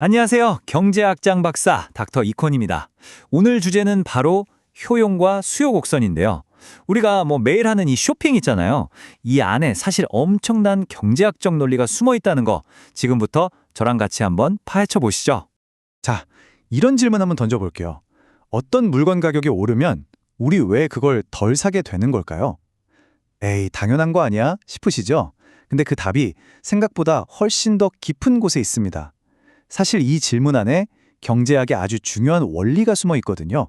안녕하세요. 경제학장 박사 닥터 이콘입니다. 오늘 주제는 바로 효용과 수요 곡선인데요. 우리가 매일 하는 이 쇼핑 있잖아요. 이 안에 사실 엄청난 경제학적 논리가 숨어 있다는 거 지금부터 저랑 같이 한번 파헤쳐 보시죠. 자, 이런 질문 한번 던져볼게요. 어떤 물건 가격이 오르면 우리 왜 그걸 덜 사게 되는 걸까요? 에이, 당연한 거 아니야? 싶으시죠? 근데 그 답이 생각보다 훨씬 더 깊은 곳에 있습니다. 사실 이 질문 안에 경제학의 아주 중요한 원리가 숨어 있거든요.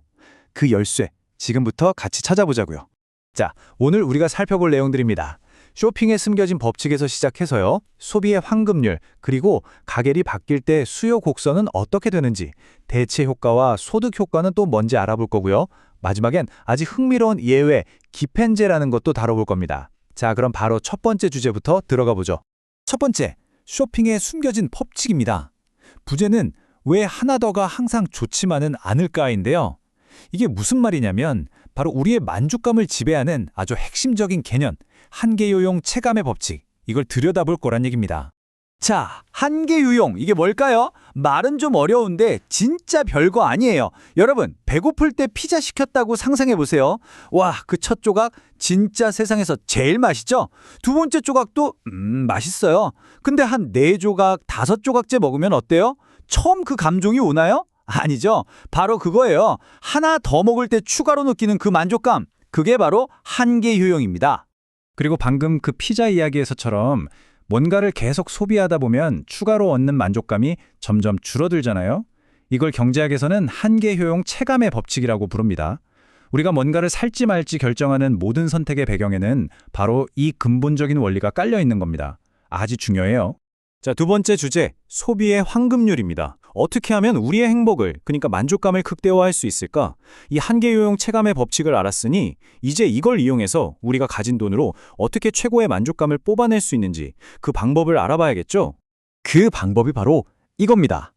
그 열쇠, 지금부터 같이 찾아보자고요. 자, 오늘 우리가 살펴볼 내용들입니다. 쇼핑에 숨겨진 법칙에서 시작해서요. 소비의 황금률, 그리고 가격이 바뀔 때 수요 곡선은 어떻게 되는지, 대체 효과와 소득 효과는 또 뭔지 알아볼 거고요. 마지막엔 아주 흥미로운 예외, 기펜제라는 것도 다뤄볼 겁니다. 자, 그럼 바로 첫 번째 주제부터 들어가 보죠. 첫 번째, 쇼핑에 숨겨진 법칙입니다. 부제는 왜 하나 더가 항상 좋지만은 않을까인데요. 이게 무슨 말이냐면 바로 우리의 만족감을 지배하는 아주 핵심적인 개념, 한계요용 체감의 법칙, 이걸 들여다볼 거란 얘기입니다. 자, 한계유용 이게 뭘까요? 말은 좀 어려운데 진짜 별거 아니에요. 여러분, 배고플 때 피자 시켰다고 상상해 보세요. 와, 그 첫 조각 진짜 세상에서 제일 맛있죠? 두 번째 조각도 맛있어요. 근데 한 네 조각, 다섯 조각째 먹으면 어때요? 처음 그 감정이 오나요? 아니죠. 바로 그거예요. 하나 더 먹을 때 추가로 느끼는 그 만족감. 그게 바로 한계효용입니다. 그리고 방금 그 피자 이야기에서처럼 뭔가를 계속 소비하다 보면 추가로 얻는 만족감이 점점 줄어들잖아요. 이걸 경제학에서는 한계효용 체감의 법칙이라고 부릅니다. 우리가 뭔가를 살지 말지 결정하는 모든 선택의 배경에는 바로 이 근본적인 원리가 깔려 있는 겁니다. 아주 중요해요. 자, 두 번째 주제, 소비의 황금률입니다. 어떻게 하면 우리의 행복을, 그러니까 만족감을 극대화할 수 있을까? 이 한계요용 체감의 법칙을 알았으니 이제 이걸 이용해서 우리가 가진 돈으로 어떻게 최고의 만족감을 뽑아낼 수 있는지 그 방법을 알아봐야겠죠? 그 방법이 바로 이겁니다.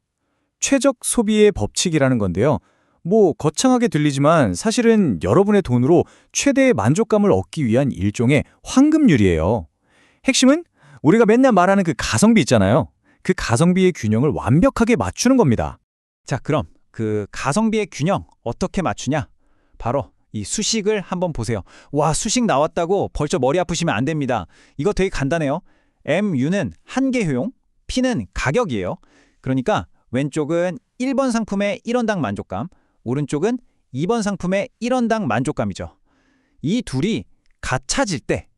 최적 소비의 법칙이라는 건데요. 거창하게 들리지만 사실은 여러분의 돈으로 최대의 만족감을 얻기 위한 일종의 황금률이에요. 핵심은 우리가 맨날 말하는 그 가성비 있잖아요. 그 가성비의 균형을 완벽하게 맞추는 겁니다. 자, 그럼 그 가성비의 균형 어떻게 맞추냐? 바로 이 수식을 한번 보세요. 와, 수식 나왔다고 벌써 머리 아프시면 안 됩니다. 이거 되게 간단해요. MU는 한계효용, P는 가격이에요. 그러니까 왼쪽은 1번 상품의 1원당 만족감, 오른쪽은 2번 상품의 1원당 만족감이죠. 이 둘이 같아질 때,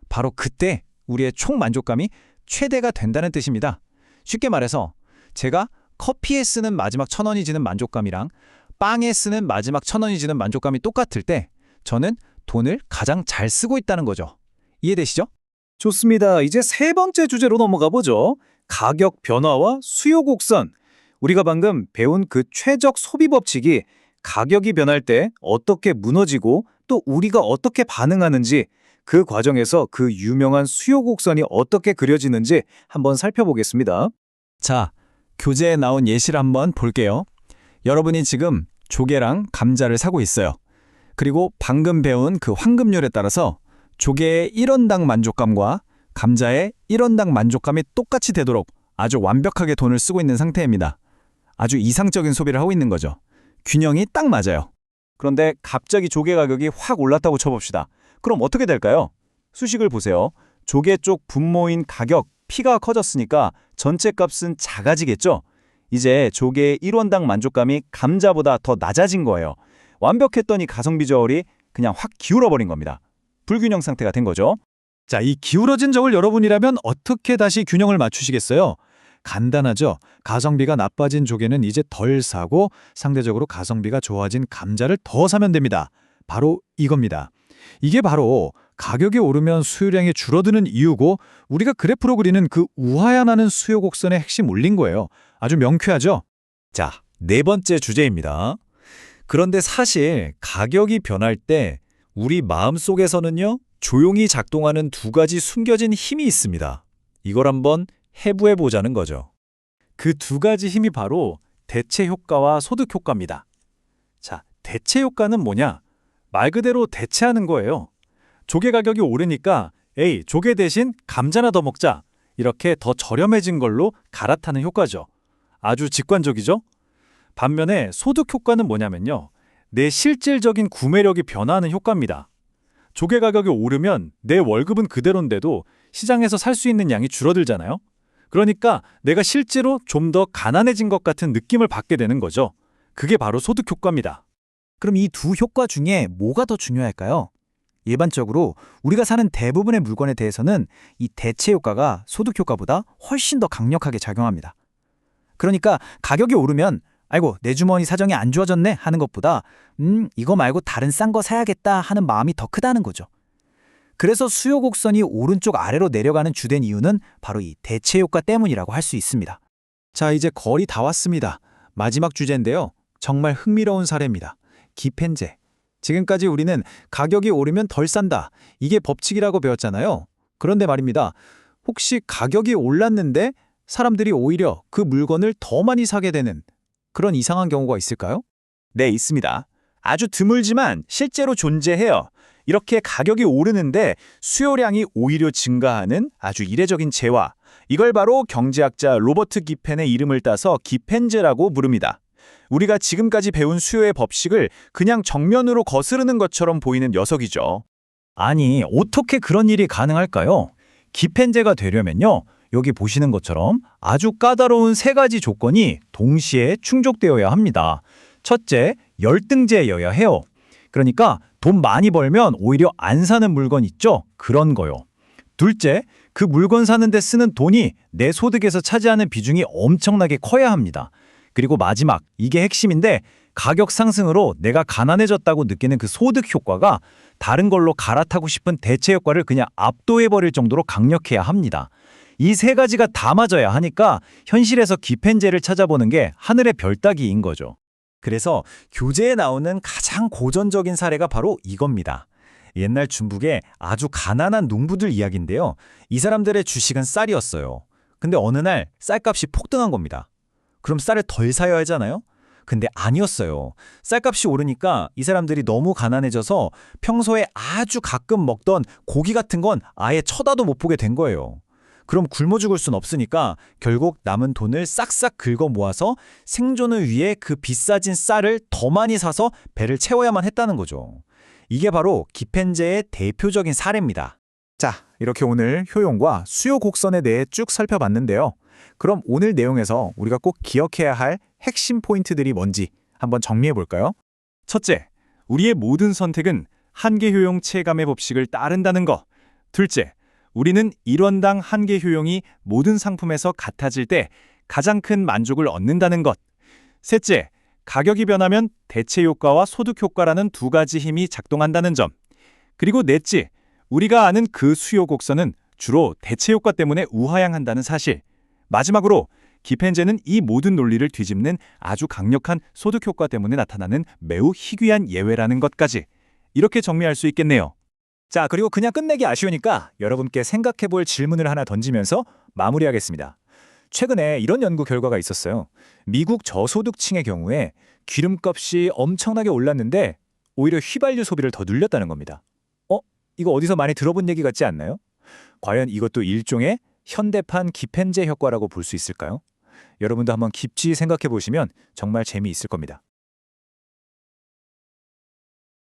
바로 그때 우리의 총 만족감이 최대가 된다는 뜻입니다. 쉽게 말해서 제가 커피에 쓰는 마지막 1,000원이 지는 만족감이랑 빵에 쓰는 마지막 1,000원이 지는 만족감이 똑같을 때 저는 돈을 가장 잘 쓰고 있다는 거죠. 이해되시죠? 좋습니다. 이제 세 번째 주제로 넘어가 보죠. 가격 변화와 수요 곡선. 우리가 방금 배운 그 최적 소비 법칙이 가격이 변할 때 어떻게 무너지고 또 우리가 어떻게 반응하는지, 그 과정에서 그 유명한 수요 곡선이 어떻게 그려지는지 한번 살펴보겠습니다. 자, 교재에 나온 예시를 한번 볼게요. 여러분이 지금 조개랑 감자를 사고 있어요. 그리고 방금 배운 그 황금률에 따라서 조개의 1원당 만족감과 감자의 1원당 만족감이 똑같이 되도록 아주 완벽하게 돈을 쓰고 있는 상태입니다. 아주 이상적인 소비를 하고 있는 거죠. 균형이 딱 맞아요. 그런데 갑자기 조개 가격이 확 올랐다고 쳐봅시다. 그럼 어떻게 될까요? 수식을 보세요. 조개 쪽 분모인 가격, P가 커졌으니까 전체 값은 작아지겠죠? 이제 조개의 1원당 만족감이 감자보다 더 낮아진 거예요. 완벽했던 이 가성비 저울이 그냥 확 기울어버린 겁니다. 불균형 상태가 된 거죠. 자, 이 기울어진 저울 여러분이라면 어떻게 다시 균형을 맞추시겠어요? 간단하죠? 가성비가 나빠진 조개는 이제 덜 사고 상대적으로 가성비가 좋아진 감자를 더 사면 됩니다. 바로 이겁니다. 이게 바로 가격이 오르면 수요량이 줄어드는 이유고 우리가 그래프로 그리는 그 우하향하는 수요 곡선의 핵심 올린 거예요. 아주 명쾌하죠? 자, 네 번째 주제입니다. 그런데 사실 가격이 변할 때 우리 마음속에서는요, 조용히 작동하는 두 가지 숨겨진 힘이 있습니다. 이걸 한번 해부해 보자는 거죠. 그 두 가지 힘이 바로 대체 효과와 소득 효과입니다. 자, 대체 효과는 뭐냐? 말 그대로 대체하는 거예요. 조개 가격이 오르니까 에이, 조개 대신 감자나 더 먹자. 이렇게 더 저렴해진 걸로 갈아타는 효과죠. 아주 직관적이죠? 반면에 소득 효과는 뭐냐면요. 내 실질적인 구매력이 변화하는 효과입니다. 조개 가격이 오르면 내 월급은 그대로인데도 시장에서 살 수 있는 양이 줄어들잖아요. 그러니까 내가 실제로 좀 더 가난해진 것 같은 느낌을 받게 되는 거죠. 그게 바로 소득 효과입니다. 그럼 이 두 효과 중에 뭐가 더 중요할까요? 일반적으로 우리가 사는 대부분의 물건에 대해서는 이 대체 효과가 소득 효과보다 훨씬 더 강력하게 작용합니다. 그러니까 가격이 오르면 아이고 내 주머니 사정이 안 좋아졌네 하는 것보다 이거 말고 다른 싼 거 사야겠다 하는 마음이 더 크다는 거죠. 그래서 수요 곡선이 오른쪽 아래로 내려가는 주된 이유는 바로 이 대체 효과 때문이라고 할 수 있습니다. 자, 이제 거의 다 왔습니다. 마지막 주제인데요. 정말 흥미로운 사례입니다. 기펜제. 지금까지 우리는 가격이 오르면 덜 산다. 이게 법칙이라고 배웠잖아요. 그런데 말입니다. 혹시 가격이 올랐는데 사람들이 오히려 그 물건을 더 많이 사게 되는 그런 이상한 경우가 있을까요? 네, 있습니다. 아주 드물지만 실제로 존재해요. 이렇게 가격이 오르는데 수요량이 오히려 증가하는 아주 이례적인 재화. 이걸 바로 경제학자 로버트 기펜의 이름을 따서 기펜제라고 부릅니다. 우리가 지금까지 배운 수요의 법칙을 그냥 정면으로 거스르는 것처럼 보이는 녀석이죠. 아니, 어떻게 그런 일이 가능할까요? 기펜제가 되려면요. 여기 보시는 것처럼 아주 까다로운 세 가지 조건이 동시에 충족되어야 합니다. 첫째, 열등제여야 해요. 그러니까 돈 많이 벌면 오히려 안 사는 물건 있죠? 그런 거요. 둘째, 그 물건 사는데 쓰는 돈이 내 소득에서 차지하는 비중이 엄청나게 커야 합니다. 그리고 마지막, 이게 핵심인데 가격 상승으로 내가 가난해졌다고 느끼는 그 소득 효과가 다른 걸로 갈아타고 싶은 대체 효과를 그냥 압도해버릴 정도로 강력해야 합니다. 이 세 가지가 다 맞아야 하니까 현실에서 기펜제를 찾아보는 게 하늘의 별 따기인 거죠. 그래서 교재에 나오는 가장 고전적인 사례가 바로 이겁니다. 옛날 중국의 아주 가난한 농부들 이야기인데요. 이 사람들의 주식은 쌀이었어요. 근데 어느 날 쌀값이 폭등한 겁니다. 그럼 쌀을 덜 사야 하잖아요? 근데 아니었어요. 쌀값이 오르니까 이 사람들이 너무 가난해져서 평소에 아주 가끔 먹던 고기 같은 건 아예 쳐다도 못 보게 된 거예요. 그럼 굶어 죽을 순 없으니까 결국 남은 돈을 싹싹 긁어 모아서 생존을 위해 그 비싸진 쌀을 더 많이 사서 배를 채워야만 했다는 거죠. 이게 바로 기펜제의 대표적인 사례입니다. 자, 이렇게 오늘 효용과 수요 곡선에 대해 쭉 살펴봤는데요. 그럼 오늘 내용에서 우리가 꼭 기억해야 할 핵심 포인트들이 뭔지 한번 정리해 볼까요? 첫째, 우리의 모든 선택은 한계 효용 체감의 법칙을 따른다는 거. 둘째, 우리는 1원당 한계 효용이 모든 상품에서 같아질 때 가장 큰 만족을 얻는다는 것. 셋째, 가격이 변하면 대체 효과와 소득 효과라는 두 가지 힘이 작동한다는 점. 그리고 넷째, 우리가 아는 그 수요 곡선은 주로 대체 효과 때문에 우하향한다는 사실. 마지막으로 기펜제는 이 모든 논리를 뒤집는 아주 강력한 소득 효과 때문에 나타나는 매우 희귀한 예외라는 것까지. 이렇게 정리할 수 있겠네요. 자, 그리고 그냥 끝내기 아쉬우니까 여러분께 생각해 볼 질문을 하나 던지면서 마무리하겠습니다. 최근에 이런 연구 결과가 있었어요. 미국 저소득층의 경우에 기름값이 엄청나게 올랐는데 오히려 휘발유 소비를 더 늘렸다는 겁니다. 이거 어디서 많이 들어본 얘기 같지 않나요? 과연 이것도 일종의 현대판 기펜제 효과라고 볼 수 있을까요? 여러분도 한번 깊이 생각해 보시면 정말 재미있을 겁니다.